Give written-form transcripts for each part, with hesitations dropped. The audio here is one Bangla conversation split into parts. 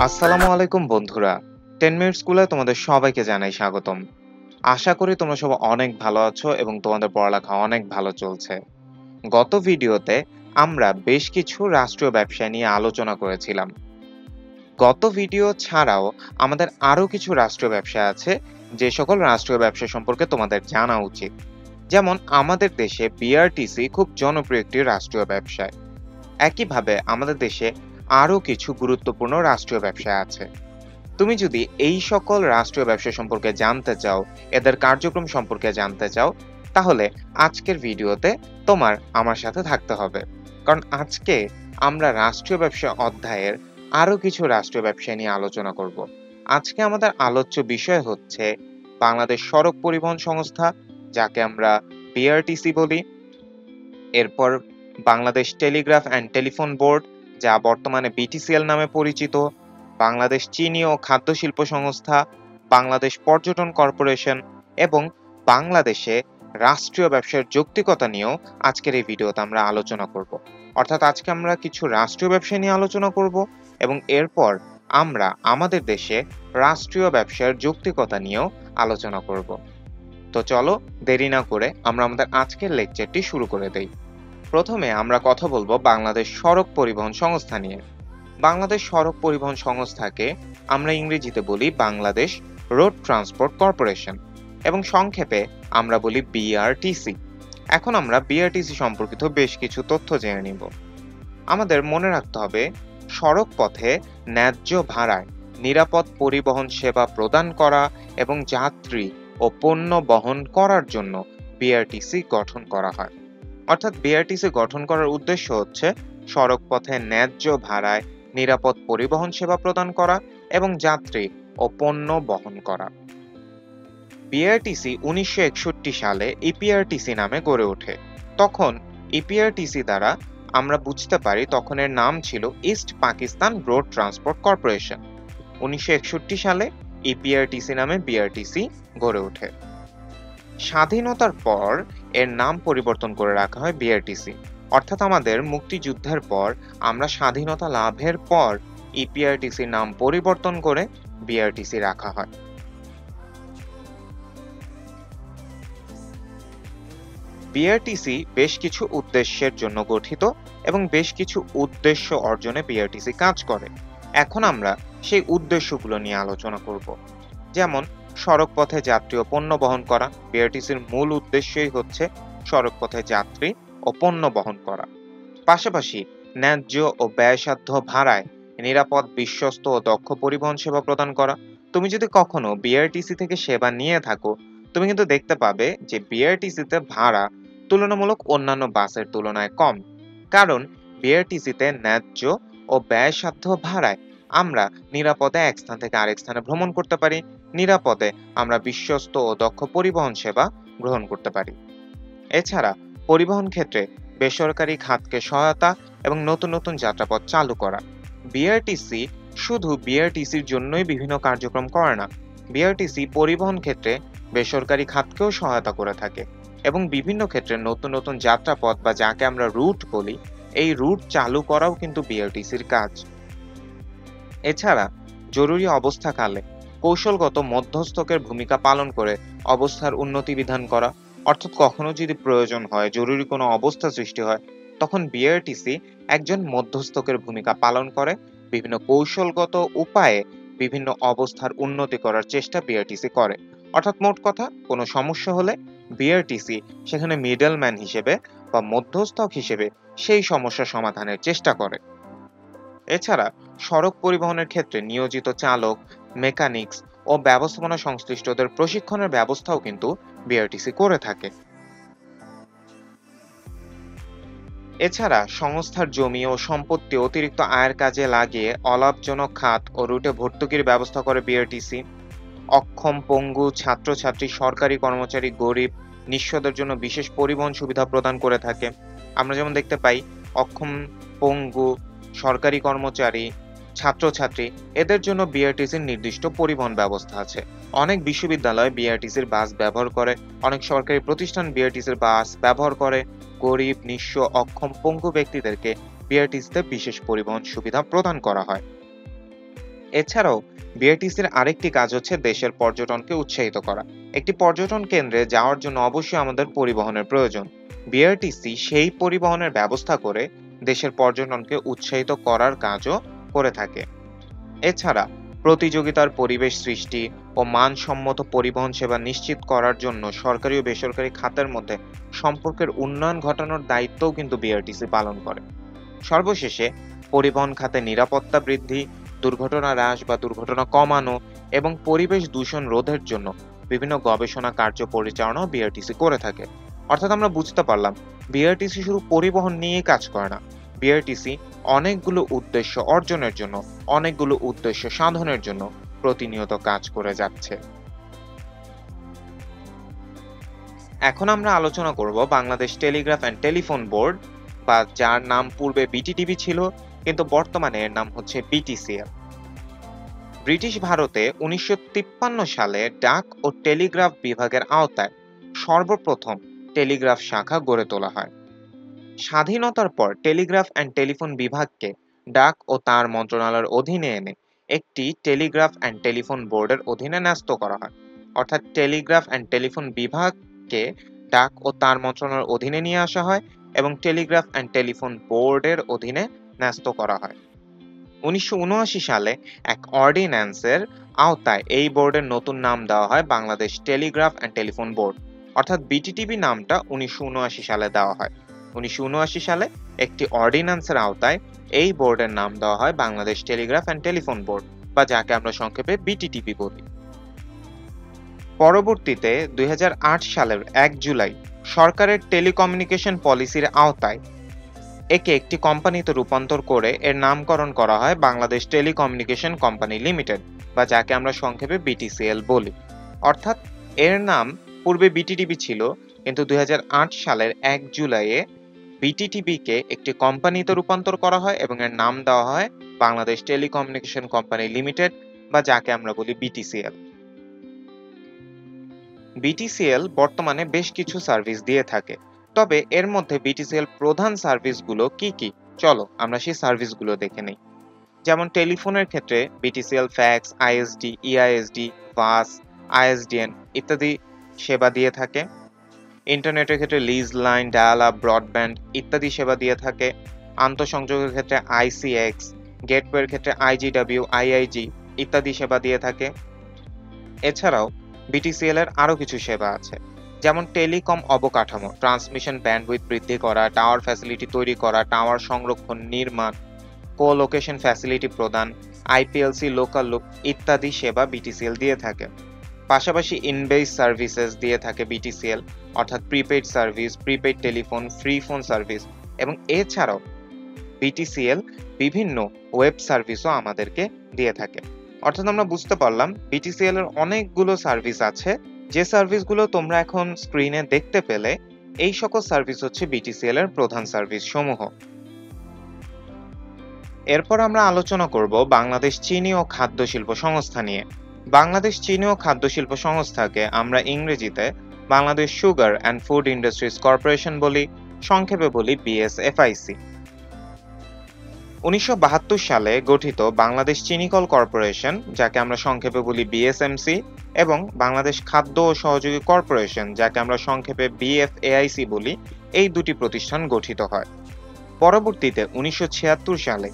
আসসালামু আলাইকুম বন্ধুরা। 10 মিনিট স্কুলে তোমাদের সবাইকে জানাই স্বাগতম। আশা করি তোমরা সবাই অনেক ভালো আছো এবং তোমাদের পড়ালেখা অনেক ভালো চলছে। গত ভিডিওতে আমরা বেশ কিছু রাষ্ট্রীয় ব্যবসা নিয়ে আলোচনা করেছিলাম। গত ভিডিও ছাড়াও আমাদের আরো কিছু রাষ্ট্রীয় ব্যবসা আছে, যে সকল রাষ্ট্রীয় ব্যবসা সম্পর্কে তোমাদের জানা উচিত। যেমন আমাদের দেশে বিআরটিসি খুব জনপ্রিয় একটি রাষ্ট্রীয় ব্যবসায়। একইভাবে আমাদের দেশে আরো কিছু গুরুত্বপূর্ণ রাষ্ট্রীয় ব্যবসা আছে। তুমি যদি এই সকল রাষ্ট্রীয় ব্যবসা সম্পর্কে জানতে চাও, এদের কার্যক্রম সম্পর্কে জানতে চাও, তাহলে আজকের ভিডিওতে তোমার আমার সাথে থাকতে হবে। কারণ আজকে আমরা রাষ্ট্রীয় ব্যবসা অধ্যায়ের আরো কিছু রাষ্ট্রীয় ব্যবসা নিয়ে আলোচনা করব। আজকে আমাদের আলোচ্য বিষয় হচ্ছে বাংলাদেশ সড়ক পরিবহন সংস্থা, যাকে আমরা বিআরটিসি বলি। এরপর Bangladesh Telegraph and telephone board, যা বর্তমানে বিটিসিএল নামে পরিচিত। বাংলাদেশ চিনি ও খাদ্য শিল্প সংস্থা, বাংলাদেশ পর্যটন কর্পোরেশন এবং বাংলাদেশে রাষ্ট্রীয় ব্যবসার যৌক্তিকতা নিয়েও আজকের এই ভিডিওতে আমরা আলোচনা করব। অর্থাৎ আজকে আমরা কিছু রাষ্ট্রীয় ব্যবসা নিয়ে আলোচনা করব এবং এরপর আমরা আমাদের দেশে রাষ্ট্রীয় ব্যবসার যৌক্তিকতা নিয়েও আলোচনা করব। তো চলো দেরি না করে আমরা আমাদের আজকের লেকচারটি শুরু করে দেই। প্রথমে আমরা কথা বলবো বাংলাদেশ সড়ক পরিবহন সংস্থা নিয়ে। বাংলাদেশ সড়ক পরিবহন সংস্থাকে আমরা ইংরেজিতে বলি বাংলাদেশ রোড ট্রান্সপোর্ট কর্পোরেশন এবং সংক্ষেপে আমরা বলি বিআরটিসি। এখন আমরা বিআরটিসি সম্পর্কিত বেশ কিছু তথ্য জেনে নিব। আমাদের মনে রাখতে হবে, সড়ক পথে ন্যায্য ভাড়ায় নিরাপদ পরিবহন সেবা প্রদান করা এবং যাত্রী ও পণ্য বহন করার জন্য বিআরটিসি গঠন করা হয়। অর্থাৎ বিআরটিসি গঠন করার উদ্দেশ্য হচ্ছে সড়ক পথে ন্যায্য ভাড়ায় নিরাপদ পরিবহন সেবা প্রদান করা এবং যাত্রী ও পণ্য বহন করা। বিআরটিসি 1961 সালে ইপিআরটিসি নামে গড়ে ওঠে। তখন ইপিআরটিসি দ্বারা আমরা বুঝতে পারি তখন এর নাম ছিল east Pakistan road transport corporation. 1961 সালে ইপিআরটিসি নামে বিআরটিসি গড়ে ওঠে। স্বাধীনতার পর এর নাম পরিবর্তন করে রাখা হয় বিআরটিসি। অর্থাৎ আমাদের মুক্তিযুদ্ধের পর আমরা স্বাধীনতা লাভের পর ইপিআরটিসির নাম পরিবর্তন করে বিআরটিসি রাখা হয়। বিআরটিসি বেশ কিছু উদ্দেশ্যের জন্য গঠিত এবং বেশ কিছু উদ্দেশ্য অর্জনে বিআরটিসি কাজ করে। এখন আমরা সেই উদ্দেশ্যগুলো নিয়ে আলোচনা করব। যেমন সড়ক পথে যাত্রী ও পণ্য বহন করা। বিআরটিসির মূল উদ্দেশ্যই হচ্ছে সড়ক পথে যাত্রী ও পণ্য বহন করা। পাশাপাশি ন্যায্য ও ব্যয়সাধ্য ভাড়ায় নিরাপদ, বিশ্বস্ত ও দক্ষ পরিবহন সেবা প্রদান করা। তুমি যদি কখনো বিআরটিসি থেকে সেবা নিয়ে থাকো, তুমি কিন্তু দেখতে পাবে যে বিআরটিসিতে ভাড়া তুলনামূলক অন্যান্য বাসের তুলনায় কম। কারণ বিআরটিসিতে ন্যায্য ও ব্যয়সাধ্য ভাড়ায় আমরা নিরাপদে এক স্থান থেকে আরেক স্থানে ভ্রমণ করতে পারি। নিরাপদে আমরা বিশ্বস্ত ও দক্ষ পরিবহন সেবা গ্রহণ করতে পারি। এছাড়া পরিবহন ক্ষেত্রে বেসরকারি খাতকে সহায়তা এবং নতুন নতুন যাত্রাপথ চালু করা। বিআরটিসি শুধু বিআরটিসির জন্যই বিভিন্ন কার্যক্রম করে না, বিআরটিসি পরিবহন ক্ষেত্রে বেসরকারি খাতকেও সহায়তা করে থাকে এবং বিভিন্ন ক্ষেত্রে নতুন নতুন যাত্রাপথ বা যাকে আমরা রুট বলি, এই রুট চালু করাও কিন্তু বিআরটিসির কাজ। এছাড়া জরুরি অবস্থাকালে কৌশলগত মধ্যস্থকের ভূমিকা পালন করে অবস্থার উন্নতি বিধান করা। অর্থাৎ কখনো যদি প্রয়োজন হয়, জরুরি কোনো অবস্থা সৃষ্টি হয়, তখন বিআরটিসি একজন মধ্যস্থকের ভূমিকা পালন করে বিভিন্ন কৌশলগত উপায়ে বিভিন্ন অবস্থার উন্নতি করার চেষ্টা বিআরটিসি করে। অর্থাৎ মোট কথা, কোনো সমস্যা হলে বিআরটিসি সেখানে মিডলম্যান হিসেবে বা মধ্যস্থক হিসেবে সেই সমস্যা সমাধানের চেষ্টা করে। এছাড়া সড়ক পরিবহনের ক্ষেত্রে নিয়োজিত চালক, মেকানিক্স ও ব্যবস্থাপনা সংশ্লিষ্টদের প্রশিক্ষণের ব্যবস্থাও কিন্তু বিআরটিসি করে থাকে। এছাড়া সংস্থার জমি ও সম্পত্তি অতিরিক্ত আয়ের কাজে লাগিয়ে অলাভজনক খাত ও রুটে ভর্তুকির ব্যবস্থা করে বিআরটিসি। অক্ষম, পঙ্গু, ছাত্রছাত্রী, সরকারি কর্মচারী, গরিব, নিঃস্বদের জন্য বিশেষ পরিবহন সুবিধা প্রদান করে থাকে। আমরা যেমন দেখতে পাই, অক্ষম, পঙ্গু, সরকারি কর্মচারী, ছাত্রছাত্রী, এদের জন্য বিআরটিসির নির্দিষ্ট পরিবহন ব্যবস্থা আছে। অনেক বিশ্ববিদ্যালয় বিআরটিসির বাস ব্যবহার করে, অনেক সরকারি প্রতিষ্ঠান বিআরটিসির বাস ব্যবহার করে। গরিব, নিঃস্ব, অক্ষম, পঙ্গু ব্যক্তিদেরকে বিআরটিসিতে বিশেষ পরিবহন সুবিধা প্রদান করা হয়। এছাড়াও বিআরটিসির আরেকটি কাজ হচ্ছে দেশের পর্যটনকে উৎসাহিত করা। একটি পর্যটন কেন্দ্রে যাওয়ার জন্য অবশ্যই আমাদের পরিবহনের প্রয়োজন। বিআরটিসি সেই পরিবহনের ব্যবস্থা করে দেশের পর্যটনকে উৎসাহিত করার কাজও করে থাকে। এছাড়া প্রতিযোগিতার পরিবেশ সৃষ্টি ও মানসম্মত পরিবহন সেবা নিশ্চিত করার জন্য সরকারি ও বেসরকারি খাতের মধ্যে সম্পর্কের উন্নয়ন ঘটানোর দায়িত্বও কিন্তু বিআরটিসি পালন করে। সর্বশেষে পরিবহন খাতে নিরাপত্তা বৃদ্ধি, দুর্ঘটনা হ্রাস বা দুর্ঘটনা কমানো এবং পরিবেশ দূষণ রোধের জন্য বিভিন্ন গবেষণা কার্য পরিচালনাও বিআরটিসি করে থাকে। অর্থাৎ আমরা বুঝতে পারলাম বিআরটিসি শুধু পরিবহন নিয়েই কাজ করে না। বিআরটিসি অনেকগুলো উদ্দেশ্য অর্জনের জন্য, অনেকগুলো উদ্দেশ্য সাধনের জন্য প্রতিনিয়ত কাজ করে যাচ্ছে। এখন আমরা আলোচনা করব Bangladesh Telegraph and telephone board, বা যার নাম পূর্বে বিটিটিবি ছিল কিন্তু বর্তমানে এর নাম হচ্ছে বিটিসিএল। ব্রিটিশ ভারতে 1953 সালে ডাক ও টেলিগ্রাফ বিভাগের আওতায় সর্বপ্রথম টেলিগ্রাফ শাখা গড়ে তোলা হয়। স্বাধীনতার পর টেলিগ্রাফ অ্যান্ড টেলিফোন বিভাগকে ডাক ও তার মন্ত্রণালয়ের অধীনে এনে একটি টেলিগ্রাফ অ্যান্ড টেলিফোন বোর্ডের অধীনে ন্যস্ত করা হয়। অর্থাৎ টেলিগ্রাফ অ্যান্ড টেলিফোন বিভাগকে ডাক ও তার মন্ত্রণালয়ের অধীনে নিয়ে আসা হয় এবং টেলিগ্রাফ অ্যান্ড টেলিফোন বোর্ডের অধীনে ন্যস্ত করা হয়। 1979 সালে এক অর্ডিন্যান্সের আওতায় এই বোর্ডের নতুন নাম দেওয়া হয় Bangladesh Telegraph and telephone board. অর্থাৎ বিটিটিবি নামটা 1979 সালে দেওয়া হয়। 1979 সালে একটি অর্ডিন্যান্সের আওতায় এই বোর্ডের নাম দেওয়া হয় Bangladesh Telegraph and telephone board, বা যাকে আমরা সংক্ষেপে বিটিটিবি বলি। পরবর্তীতে 2008 সালের 1 জুলাই সরকারের টেলিকমিউনিকেশন পলিসির আওতায় একে একটি কোম্পানিতে রূপান্তর করে এর নামকরণ করা হয় বাংলাদেশ টেলিকমিউনিকেশন কোম্পানি লিমিটেড, বা যাকে আমরা সংক্ষেপে বিটিসিএল বলি। অর্থাৎ এর নাম পূর্বে বিটিটিবি ছিল, কিন্তু 2008 সালের 1 জুলাইয়ে বিটিটিবিকে একটি কোম্পানিতে রূপান্তর করা হয় এবং এর নাম দেওয়া হয় বাংলাদেশ টেলিকমিউনিকেশন কোম্পানি লিমিটেড, বা যাকে আমরা বলি বিটিসিএল। বিটিসিএল বর্তমানে বেশ কিছু সার্ভিস দিয়ে থাকে, তবে এর মধ্যে বিটিসিএল প্রধান সার্ভিসগুলো কি কি, চলো আমরা সেই সার্ভিসগুলো দেখে নিই। যেমন টেলিফোনের ক্ষেত্রে BTCL fax, ISD, EISD, VAS, ISDN ইত্যাদি সেবা দিয়ে থাকে। ইন্টারনেটের ক্ষেত্রে lease line, dial up, broadband ইত্যাদি সেবা দিয়ে থাকে। আন্তঃসংযোগের ক্ষেত্রে আইসিএক্স, গেটওয়ের ক্ষেত্রে আইজিডব্লিউ, আইআইজি ইত্যাদি সেবা দিয়ে থাকে। এছাড়াও বিটিসিএল এর আরো কিছু সেবা আছে, যেমন টেলিকম অবকাঠামো, ট্রান্সমিশন ব্যান্ডউইথ বৃদ্ধি করা, টাওয়ার ফ্যাসিলিটি তৈরি করা, টাওয়ার সংরক্ষণ, নির্মাণ, কো-লোকেশন ফ্যাসিলিটি প্রদান, আইপিএলসি, লোকাল লুপ ইত্যাদি সেবা বিটিসিএল দিয়ে থাকে। পাশাপাশি ইনবেস সার্ভিসেস দিয়ে থাকে বিটিসিএল, অর্থাৎ prepaid service, prepaid telephone, free phone service, এবং এছাড়াও বিটিসিএল বিভিন্ন ওয়েব সার্ভিসও আমাদেরকে দিয়ে থাকে। অর্থাৎ আমরা বুঝতে পারলাম বিটিসিএল এর অনেকগুলো সার্ভিস আছে, যে সার্ভিসগুলো তোমরা এখন স্ক্রিনে দেখতে পেলে এই সকল সার্ভিস হচ্ছে বিটিসিএল এর প্রধান সার্ভিস সমূহ। এরপর আমরা আলোচনা করব বাংলাদেশ চিনি ও খাদ্য শিল্প সংস্থা নিয়ে। বাংলাদেশ চিনি ও খাদ্য শিল্প সংস্থাকে আমরা ইংরেজিতে Bangladesh sugar and food industries corporation বলি, সংক্ষেপে বলি বিএসএফআইসি। 1972 সালে গঠিত বাংলাদেশ চিনিকল কর্পোরেশন, যাকে আমরা সংক্ষেপে বলি বিএসএমসি, এবং বাংলাদেশ খাদ্য ও সহযোগী কর্পোরেশন, যাকে আমরা সংক্ষেপে বিএফএআইসি বলি, এই দুটি প্রতিষ্ঠান গঠিত হয়। পরবর্তীতে 1976 সালে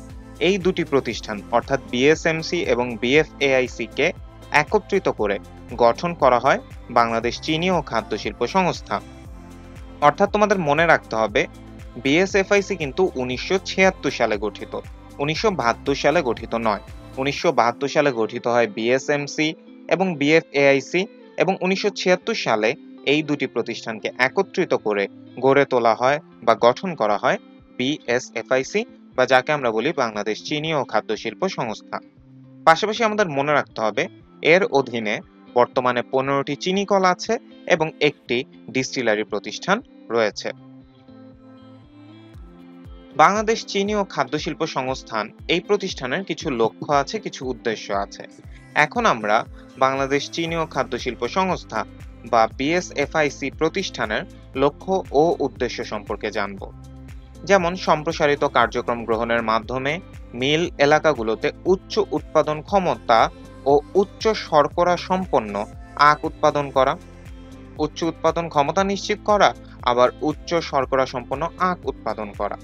এই দুটি প্রতিষ্ঠান অর্থাৎ বিএসএমসি এবং বিএফএআইসি কে একত্রিত করে গঠন করা হয় বাংলাদেশ চিনি ও খাদ্য শিল্প সংস্থা। অর্থাৎ তোমাদের মনে রাখতে হবে বিএসএফআইসি কিন্তু 1976 সালে গঠিত, 1972 সালে গঠিত নয়। 1972 সালে গঠিত হয় বিএসএমসি এবং বিএফএআইসি, এবং 1976 সালে এই দুটি প্রতিষ্ঠানকে একত্রিত করে গড়ে তোলা হয় বা গঠন করা হয় বিএসএফআইসি, বা যাকে আমরা বলি বাংলাদেশ চিনি ও খাদ্য শিল্প সংস্থা। পাশাপাশি আমাদের মনে রাখতে হবে এর অধীনে বর্তমানে 15টি চিনি কল আছে এবং একটি ডিস্টিলারি প্রতিষ্ঠান রয়েছে। বাংলাদেশ চিনি ও খাদ্য শিল্প সংস্থান এই প্রতিষ্ঠানের কিছু লক্ষ্য আছে, কিছু উদ্দেশ্য আছে। এখন আমরা বাংলাদেশ চিনি ও খাদ্য শিল্প সংস্থা বা বিএসএফআইসি প্রতিষ্ঠানের লক্ষ্য ও উদ্দেশ্য সম্পর্কে জানব। যেমন সম্প্রসারিত কার্যক্রম গ্রহণের মাধ্যমে মিল এলাকাগুলোতে উচ্চ উৎপাদন ক্ষমতা ও উচ্চ শর্করা সম্পন্ন আখ উৎপাদন করা, উচ্চ উৎপাদন ক্ষমতা নিশ্চিত করা, আবার উচ্চ শর্করা সম্পন্ন আখ উৎপাদন করা।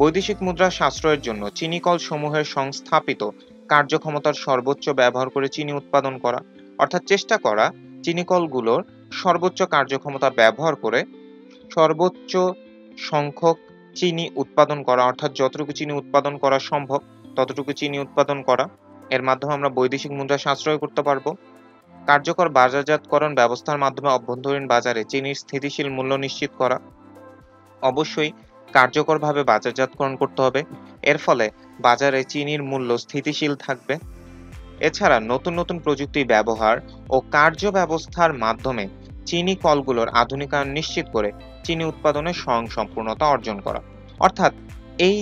বৈদেশিক মুদ্রা সাশ্রয়ের জন্য চিনি কল সমূহের সংস্থাপিত কার্যক্ষমতার সর্বোচ্চ ব্যবহার করে চিনি উৎপাদন করা, অর্থাৎ চেষ্টা করা চিনি কলগুলোর সর্বোচ্চ কার্যক্ষমতা ব্যবহার করে সর্বোচ্চ সংখ্যক চিনি উৎপাদন করা, অর্থাৎ যতটুকু চিনি উৎপাদন করা সম্ভব ততটুকু চিনি উৎপাদন করা। এর মাধ্যমে আমরা বৈদেশিক মুদ্রা সাশ্রয় করতে পারবো। কার্যকর বাজারজাতকরণ ব্যবস্থার মাধ্যমে অভ্যন্তরীণ বাজারে চিনির স্থিতিশীল মূল্য নিশ্চিত করা। অবশ্যই কার্যকরভাবে বাজারজাতকরণ করতে হবে, এর ফলে বাজারে চিনির মূল্য স্থিতিশীল থাকবে। এছাড়া নতুন নতুন প্রযুক্তি ব্যবহার ও কার্য ব্যবস্থার মাধ্যমে চিনি কলগুলোর আধুনিকায়ন নিশ্চিত করে চিনি উৎপাদনে স্বয়ংসম্পূর্ণতা অর্জন করা। অর্থাৎ এই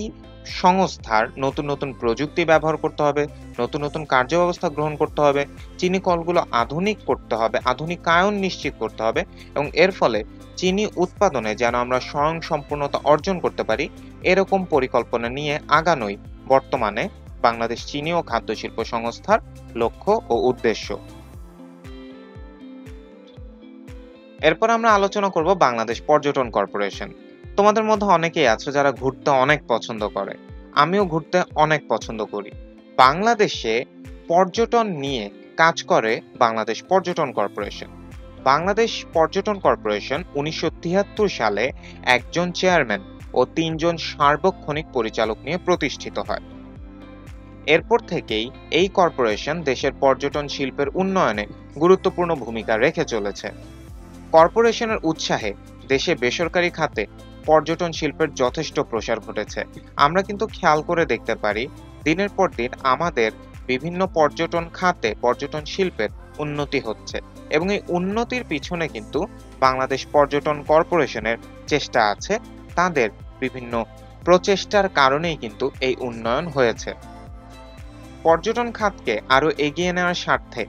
সংস্থার নতুন নতুন প্রযুক্তি ব্যবহার করতে হবে, নতুন নতুন কার্য ব্যবস্থা গ্রহণ করতে হবে, চিনি কলগুলো আধুনিক করতে হবে, আধুনিকায়ন নিশ্চিত করতে হবে এবং এর ফলে চিনি উৎপাদনে যেন আমরা স্বয়ংসম্পূর্ণতা অর্জন করতে পারি, এরকম পরিকল্পনা নিয়ে আগানোই বর্তমানে বাংলাদেশ চিনি ও খাদ্য শিল্প সংস্থার লক্ষ্য ও উদ্দেশ্য। এরপর আমরা আলোচনা করব বাংলাদেশ পর্যটন কর্পোরেশন। তোমাদের মধ্যে অনেকেই আছো যারা ঘুরতে অনেক পছন্দ করে, আমিও ঘুরতে অনেক পছন্দ করি। বাংলাদেশে পর্যটন নিয়ে কাজ করে বাংলাদেশ পর্যটন কর্পোরেশন। বাংলাদেশ পর্যটন কর্পোরেশন 1973 সালে একজন চেয়ারম্যান ও 3 জন সার্বক্ষণিক পরিচালক নিয়ে প্রতিষ্ঠিত হয়। এরপর থেকেই এই কর্পোরেশন দেশের পর্যটন শিল্পের উন্নয়নে গুরুত্বপূর্ণ ভূমিকা রেখে চলেছে। কর্পোরেশনের উৎসাহে দেশে বেসরকারি খাতে পর্যটন শিল্পের যথেষ্ট প্রসার ঘটেছে। আমরা কিন্তু খেয়াল করে দেখতে পারি দিনের পর দিন আমাদের বিভিন্ন পর্যটন খাতে পর্যটন শিল্পের উন্নতি হচ্ছে এবং এই উন্নতির পিছনে কিন্তু বাংলাদেশ পর্যটন কর্পোরেশনের চেষ্টা আছে। তাদের বিভিন্ন প্রচেষ্টার কারণেই কিন্তু এই উন্নয়ন হয়েছে। পর্যটন খাতকে আরো এগিয়ে নেওয়ার স্বার্থে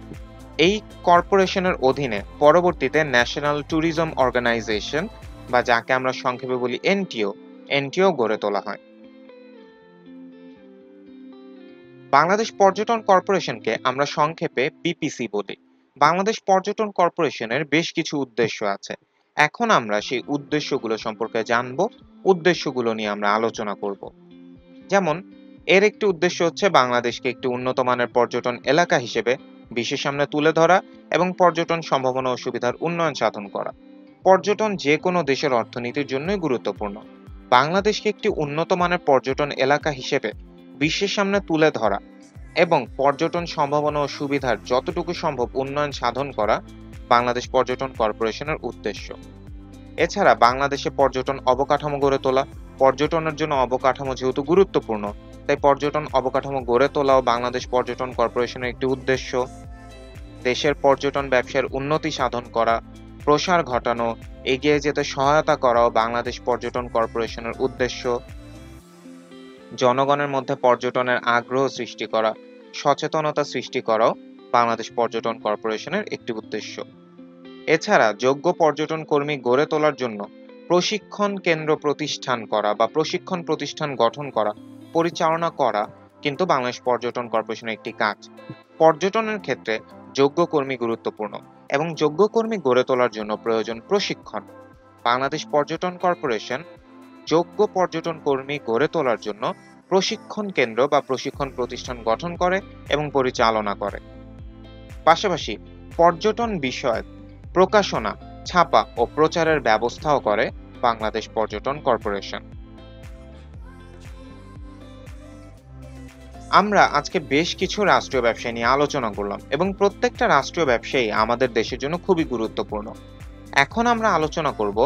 এই কর্পোরেশনের অধীনে পরবর্তীতে ন্যাশনাল ট্যুরিজম অর্গানাইজেশন বা যাকে আমরা সংক্ষেপে বলি এনটিও গড়ে তোলা হয়। বাংলাদেশ পর্যটন কর্পোরেশনকে আমরা সংক্ষেপে বিপিসি বলি। বাংলাদেশ পর্যটন কর্পোরেশনের বেশ কিছু উদ্দেশ্য আছে। এখন আমরা সেই উদ্দেশ্যগুলো সম্পর্কে জানবো, উদ্দেশ্যগুলো নিয়ে আমরা আলোচনা করব। যেমন এর একটি উদ্দেশ্য হচ্ছে বাংলাদেশকে একটি উন্নত মানের পর্যটন এলাকা হিসেবে বিশ্বের সামনে তুলে ধরা এবং পর্যটন সম্ভাবনা ও সুবিধার উন্নয়ন সাধন করা। পর্যটন যে কোনো দেশের অর্থনীতির জন্যই গুরুত্বপূর্ণ। বাংলাদেশকে একটি উন্নত মানের পর্যটন এলাকা হিসেবে বিশ্বের সামনে তুলে ধরা এবং পর্যটন সম্ভাবনা ও সুবিধার যতটুকু সম্ভব উন্নয়ন সাধন করা বাংলাদেশ পর্যটন কর্পোরেশনের উদ্দেশ্য। এছাড়া বাংলাদেশে পর্যটন অবকাঠামো গড়ে তোলা। পর্যটনের জন্য অবকাঠামো যেহেতু গুরুত্বপূর্ণ, তাই পর্যটন অবকাঠামো গড়ে তোলাও বাংলাদেশ পর্যটন কর্পোরেশনের একটি উদ্দেশ্য। দেশের পর্যটন ব্যবসার উন্নতি সাধন করা, প্রসার ঘটানো, এগিয়ে যেতে সহায়তা করাও বাংলাদেশ পর্যটন কর্পোরেশনের উদ্দেশ্য। জনগণের মধ্যে পর্যটনের আগ্রহ সৃষ্টি করা, সচেতনতা সৃষ্টি করাও বাংলাদেশ পর্যটন কর্পোরেশনের একটি উদ্দেশ্য। এছাড়া যোগ্য পর্যটন কর্মী গড়ে তোলার জন্য প্রশিক্ষণ কেন্দ্র প্রতিষ্ঠান করা বা প্রশিক্ষণ প্রতিষ্ঠান গঠন করা, পরিচালনা করা কিন্তু বাংলাদেশ পর্যটন কর্পোরেশনের একটি কাজ। পর্যটনের ক্ষেত্রে যোগ্য কর্মী গুরুত্বপূর্ণ এবং যোগ্য কর্মী গড়ে তোলার জন্য প্রয়োজন প্রশিক্ষণ। বাংলাদেশ পর্যটন কর্পোরেশন যোগ্য পর্যটন কর্মী গড়ে তোলার জন্য প্রশিক্ষণ কেন্দ্র বা প্রশিক্ষণ প্রতিষ্ঠান গঠন করে এবং পরিচালনা করে। পাশাপাশি পর্যটন বিষয়ক প্রকাশনা, ছাপা ও প্রচারের ব্যবস্থাও করে বাংলাদেশ পর্যটন কর্পোরেশন। আমরা আজকে বেশ কিছু রাষ্ট্রীয় ব্যবসায় নিয়ে আলোচনা করলাম এবং প্রত্যেকটা রাষ্ট্রীয় ব্যবসায়ী আমাদের দেশের জন্য খুবই গুরুত্বপূর্ণ। এখন আমরা আলোচনা করব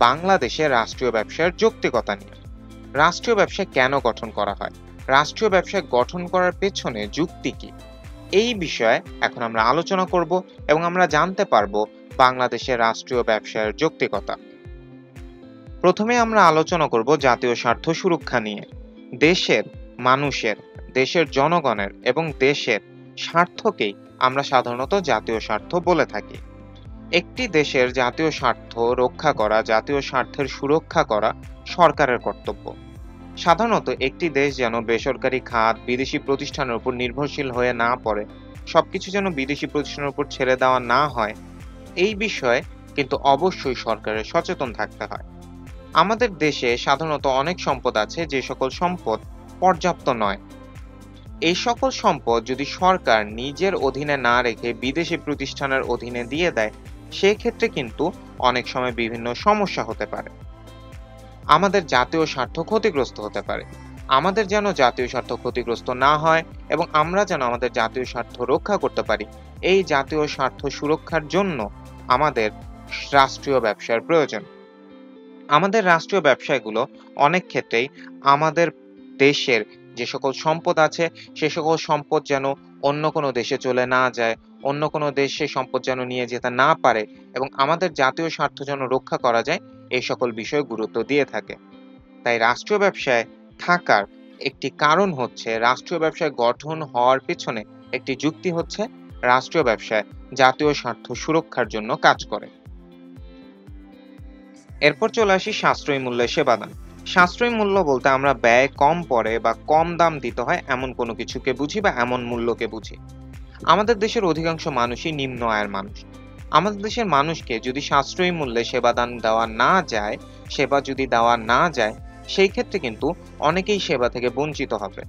বাংলাদেশের রাষ্ট্রীয় ব্যবসার যৌক্তিকতা নিয়ে। রাষ্ট্রীয় ব্যবসা কেন গঠন করা হয়, রাষ্ট্রীয় ব্যবসা গঠন করার পেছনে যুক্তি কি, এই বিষয়ে এখন আমরা আলোচনা করব এবং আমরা জানতে পারবো বাংলাদেশের রাষ্ট্রীয় ব্যবসার যৌক্তিকতা। প্রথমে আমরা আলোচনা করব জাতীয় স্বার্থ সুরক্ষা নিয়ে। দেশের মানুষের, দেশের জনগণের এবং দেশের স্বার্থকেই আমরা সাধারণত জাতীয় স্বার্থ বলে থাকি। একটি দেশের জাতীয় স্বার্থ রক্ষা করা, জাতীয় স্বার্থের সুরক্ষা করা সরকারের কর্তব্য। সাধারণত একটি দেশ যেন বেসরকারি খাত বিদেশি প্রতিষ্ঠানের উপর নির্ভরশীল হয়ে না পড়ে, সবকিছু যেন বিদেশি প্রতিষ্ঠানের উপর ছেড়ে দেওয়া না হয়, এই বিষয়ে কিন্তু অবশ্যই সরকারের সচেতন থাকতে হয়। আমাদের দেশে সাধারণত অনেক সম্পদ আছে যে সকল সম্পদ পর্যাপ্ত নয়। এই সকল সম্পদ যদি সরকার নিজের অধীনে না রেখে বিদেশি প্রতিষ্ঠানের অধীনে দিয়ে দেয়, সেক্ষেত্রে কিন্তু অনেক সময় বিভিন্ন সমস্যা হতে পারে। আমাদের জাতীয় স্বার্থ ক্ষতিগ্রস্ত হতে পারে। আমাদের যেন জাতীয় স্বার্থ ক্ষতিগ্রস্ত না হয় এবং আমরা যেন আমাদের জাতীয় স্বার্থ রক্ষা করতে পারি, এই জাতীয় স্বার্থ সুরক্ষার জন্য আমাদের রাষ্ট্রীয় ব্যবসার প্রয়োজন। আমাদের রাষ্ট্রীয় ব্যবসায়গুলো অনেক ক্ষেত্রেই আমাদের দেশের যে সকল সম্পদ আছে, সে সকল সম্পদ যেন অন্য কোনো দেশে চলে না যায়, অন্য কোনো দেশ সে সম্পদ যেন নিয়ে যেতে না পারে এবং আমাদের জাতীয় স্বার্থ যেন রক্ষা করা যায়, এই সকল বিষয়ে গুরুত্ব দিয়ে থাকে। তাই রাষ্ট্রীয় ব্যবসায় থাকার একটি কারণ হচ্ছে, রাষ্ট্রীয় ব্যবসায় গঠন হওয়ার পেছনে একটি যুক্তি হচ্ছে, রাষ্ট্রীয় ব্যবসায় জাতীয় স্বার্থ সুরক্ষার জন্য কাজ করে। এরপর চলে আসি সাশ্রয়ী মূল্যে সেবাদান। সাশ্রয়ী মূল্য বলতে আমরা ব্যয় কম পড়ে বা কম দাম দিতে হয় এমন কোনো কিছুকে বুঝি বা এমন মূল্যকে বুঝি। আমাদের দেশের অধিকাংশ মানুষই নিম্ন আয়ের মানুষ। আমাদের দেশের মানুষকে যদি সাশ্রয়ী মূল্যে সেবাদান দেওয়া না যায়, সেবা যদি দেওয়া না যায়, সেই ক্ষেত্রে কিন্তু অনেকেই সেবা থেকে বঞ্চিত হবে।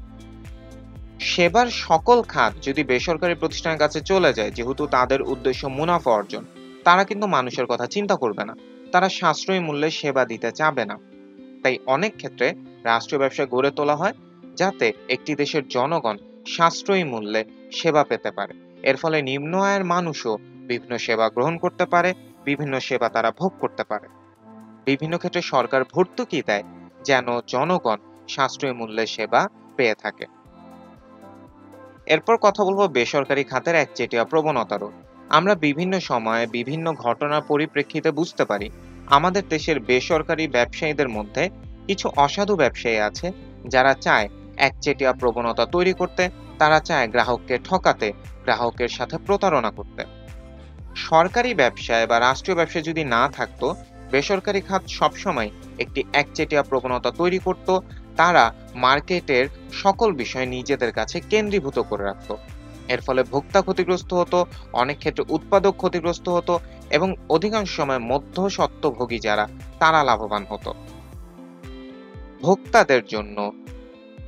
সেবার সকল খাত যদি বেসরকারি প্রতিষ্ঠানের কাছে চলে যায়, যেহেতু তাদের উদ্দেশ্য মুনাফা অর্জন, তারা কিন্তু মানুষের কথা চিন্তা করবে না। তারা সাশ্রয়ী মূল্যে সেবা দিতে চাবে না। তাই অনেক ক্ষেত্রে রাষ্ট্রীয় ব্যবসা গড়ে তোলা হয় যাতে একটি দেশের জনগণ সাশ্রয়ী মূল্যে সেবা পেতে পারে। এর ফলে নিম্ন আয়ের মানুষও বিভিন্ন সেবা গ্রহণ করতে পারে, বিভিন্ন সেবা তারা ভোগ করতে পারে। বিভিন্ন ক্ষেত্রে সরকার ভর্তুকি দেয় যেন জনগণ সাশ্রয়ী মূল্যে সেবা পেয়ে থাকে। এরপর কথা বলবো বেসরকারি খাতের একচেটিয়া প্রবণতারও। আমরা বিভিন্ন সময়ে বিভিন্ন ঘটনার পরিপ্রেক্ষিতে বুঝতে পারি আমাদের দেশের বেসরকারি ব্যবসায়ীদের মধ্যে কিছু অসাধু ব্যবসায়ী আছে যারা চায় একচেটিয়া প্রবণতা তৈরি করতে, তারা চায় গ্রাহককে ঠকাতে, গ্রাহকের সাথে প্রতারণা করতে। সরকারি ব্যবসায় বা রাষ্ট্রীয় ব্যবসায় যদি না থাকতো, বেসরকারি খাত সবসময় একটি একচেটিয়া প্রবণতা তৈরি করত। তারা মার্কেটের সকল বিষয় নিজেদের কাছে কেন্দ্রীভূত করে রাখত। এর ফলে ভোক্তা ক্ষতিগ্রস্ত হতো, অনেক ক্ষেত্রে উৎপাদক ক্ষতিগ্রস্ত হতো এবং অধিকাংশ সময় মধ্যস্বত্বভোগী যারা, তারা লাভবান হতো। ভোক্তাদের জন্য,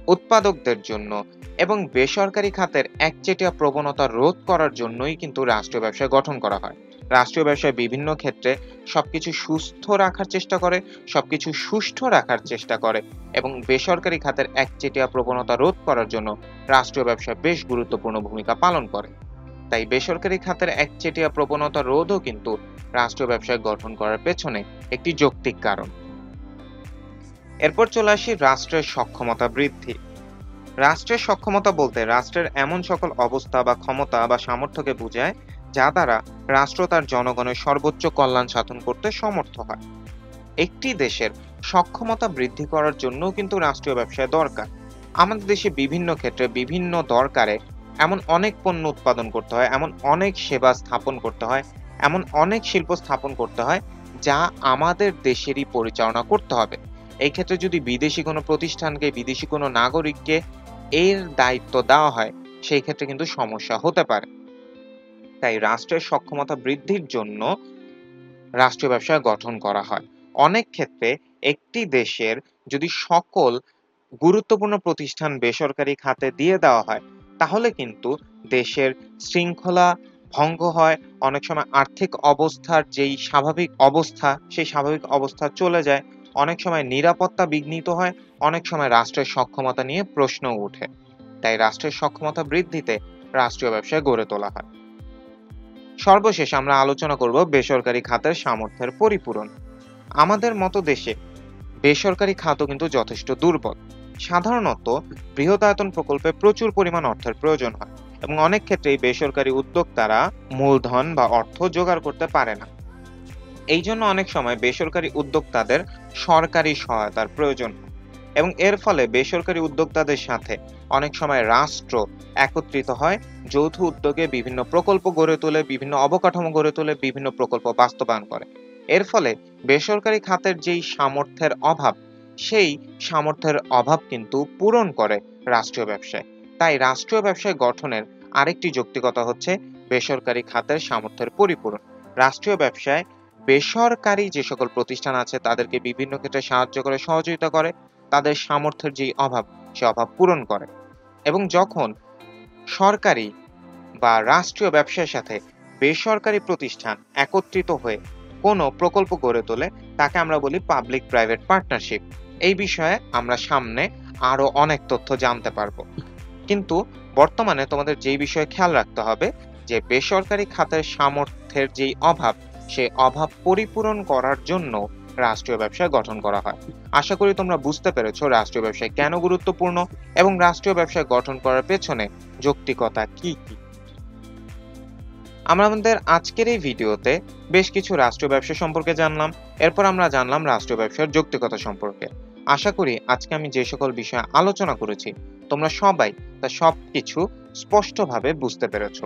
উৎপাদকদের জন্য এবং বেসরকারি খাতের একচেটিয়া প্রবণতা রোধ করার জন্যই কিন্তু রাষ্ট্রীয় ব্যবসা গঠন করা হয়। রাষ্ট্রীয় ব্যবসায় বিভিন্ন ক্ষেত্রে সবকিছু সুস্থ রাখার চেষ্টা করে, সবকিছু সুষ্ঠু রাখার চেষ্টা করে এবং বেসরকারি খাতের একচেটিয়া প্রবণতা রোধ করার জন্য রাষ্ট্রীয় ব্যবসা বেশ গুরুত্বপূর্ণ ভূমিকা পালন করে। তাই বেসরকারি খাতের একচেটিয়া প্রবণতা রোধও কিন্তু রাষ্ট্রীয় ব্যবসায় গঠন করার পেছনে একটি যৌক্তিক কারণ। এরপর চলে আসি রাষ্ট্রের সক্ষমতা বৃদ্ধি। রাষ্ট্রের সক্ষমতা বলতে রাষ্ট্রের এমন সকল অবস্থা বা ক্ষমতা বা সামর্থ্যকে বোঝায় যা দ্বারা রাষ্ট্র তার জনগণের সর্বোচ্চ কল্যাণ সাধন করতে সমর্থ হয়। একটি দেশের সক্ষমতা বৃদ্ধি করার জন্যও কিন্তু রাষ্ট্রীয় ব্যবসায় দরকার। আমাদের দেশে বিভিন্ন ক্ষেত্রে বিভিন্ন দরকারে এমন অনেক পণ্য উৎপাদন করতে হয়, এমন অনেক সেবা স্থাপন করতে হয়, এমন অনেক শিল্প স্থাপন করতে হয় যা আমাদের দেশেরই পরিচালনা করতে হবে। এই ক্ষেত্রে যদি বিদেশি কোনো প্রতিষ্ঠানকে, বিদেশি কোনো নাগরিককে এর দায়িত্ব দেওয়া হয়, সেই ক্ষেত্রে কিন্তু সমস্যা হতে পারে। তাই রাষ্ট্রের সক্ষমতা বৃদ্ধির জন্য রাষ্ট্রীয় ব্যবসা গঠন করা হয়। অনেক ক্ষেত্রে একটি দেশের যদি সকল গুরুত্বপূর্ণ প্রতিষ্ঠান বেসরকারি খাতে দিয়ে দেওয়া হয়, তাহলে কিন্তু দেশের শৃঙ্খলা ভঙ্গ হয়। অনেক সময় আর্থিক অবস্থার যেই স্বাভাবিক অবস্থা, সেই স্বাভাবিক অবস্থা চলে যায়। অনেক সময় নিরাপত্তা বিঘ্নিত হয়, অনেক সময় রাষ্ট্রের সক্ষমতা নিয়ে প্রশ্ন ওঠে। তাই রাষ্ট্রের সক্ষমতা বৃদ্ধিতে রাষ্ট্রীয় ব্যবসায় গড়ে তোলা হয়। সর্বশেষ আমরা আলোচনা করব বেসরকারি খাতের সামর্থ্যের পরিপূরণ। আমাদের মতো দেশে বেসরকারি খাতও কিন্তু যথেষ্ট দুর্বল। সাধারণত বৃহদায়তন প্রকল্পে প্রচুর পরিমাণ অর্থের প্রয়োজন হয় এবং অনেক ক্ষেত্রেই বেসরকারি উদ্যোক্তারা মূলধন বা অর্থ জোগাড় করতে পারে না। এই জন্য অনেক সময় বেসরকারি উদ্যোক্তাদের সরকারি সহায়তার প্রয়োজন হয় এবং এর ফলে বেসরকারি উদ্যোক্তাদের সাথে অনেক সময় রাষ্ট্র একত্রিত হয়, যৌথ উদ্যোগে বিভিন্ন প্রকল্প গড়ে তোলে, বিভিন্ন অবকাঠামো গড়ে তোলে, বিভিন্ন প্রকল্প বাস্তবায়ন করে। এর ফলে বেসরকারি খাতের যেই সামর্থ্যের অভাব, সেই সামর্থ্যের অভাব কিন্তু পূরণ করে রাষ্ট্রীয় ব্যবসায়। তাই রাষ্ট্রীয় ব্যবসায় গঠনের আরেকটি যৌক্তিকতা হচ্ছে বেসরকারি খাতের সামর্থ্যের পরিপূরণ। রাষ্ট্রীয় ব্যবসায় বেসরকারি যে সকল প্রতিষ্ঠান আছে তাদেরকে বিভিন্ন ক্ষেত্রে সাহায্য করে, সহযোগিতা করে, তাদের সামর্থ্যের যে অভাব সে অভাব পূরণ করে। এবং যখন সরকারি বা রাষ্ট্রীয় ব্যবসার সাথে বেসরকারি প্রতিষ্ঠান একত্রিত হয়ে কোনো প্রকল্প গড়ে তোলে, তাকে আমরা বলি পাবলিক প্রাইভেট পার্টনারশিপ। এই বিষয়ে আমরা সামনে আরো অনেক তথ্য জানতে পারবো। কিন্তু বর্তমানে তোমাদের যেই বিষয়ে খেয়াল রাখতে হবে যে বেসরকারি খাতের সামর্থ্যের যেই অভাব, সেই অভাব পরিপূরণ করার জন্য রাষ্ট্রীয় ব্যবসা গঠন করা হয়। আশা করি তোমরা বুঝতে পেরেছো রাষ্ট্রীয় ব্যবসায় কেন গুরুত্বপূর্ণ এবং রাষ্ট্রীয় ব্যবসা গঠন করার পেছনে যৌক্তিকতা কি কি। আমরা আমাদের আজকের এই ভিডিওতে বেশ কিছু রাষ্ট্রীয় ব্যবসা সম্পর্কে জানলাম। এরপর আমরা জানলাম রাষ্ট্রীয় ব্যবসার যৌক্তিকতা সম্পর্কে। আশা করি আজকে আমি যে সকল বিষয়ে আলোচনা করেছি তোমরা সবাই তা সবকিছু স্পষ্টভাবে বুঝতে পেরেছো।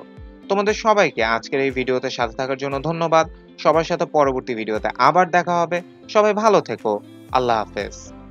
তোমাদের সবাইকে আজকের এই ভিডিওতে সাথে থাকার জন্য ধন্যবাদ। সবার সাথে পরবর্তী ভিডিওতে আবার দেখা হবে। সবাই ভালো থেকো। আল্লাহ হাফেজ।